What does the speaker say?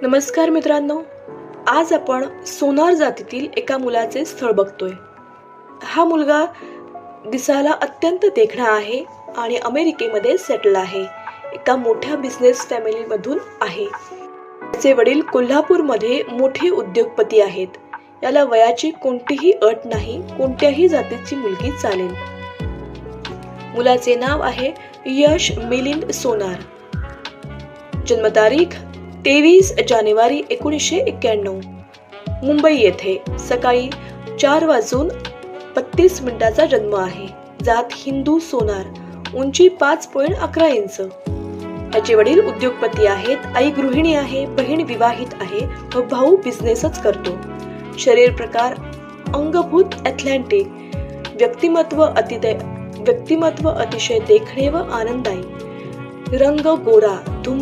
नमस्कार मित्रांनो, आज आपण सोनार जातीतील एका मुलाचे स्थळ बघतोय. हा मुलगा दिसायला अत्यंत देखणा आहे आणि अमेरिकेमध्ये सेटल आहे. एका मोठ्या बिझनेस फॅमिलीमधून आहे. त्याचे वडील कोल्हापूरमध्ये मोठे उद्योगपती आहेत. याला वयाची कोणतीही अट नाही, कोणत्याही जातीची मुलगी चालेल. मुलाचे नाव आहे यश मिलिंद सोनार. जन्मतारीख 23 जानेवारी 1991. मुंबई येथे सकाळी 4:32 जन्म आहे. जात हिंदू. सोनार. उंची 5.11 इंच. त्याचे वडील उद्योगपती आहेत. आई गृहिणी आहे. बहीण विवाहित आहे व भाऊ बिझनेसच करतो. शरीर प्रकार अंगभूत ॲथलेटिक. व्यक्तिमत्व अतिशय देखणे व आनंददायी. रंग गोरा.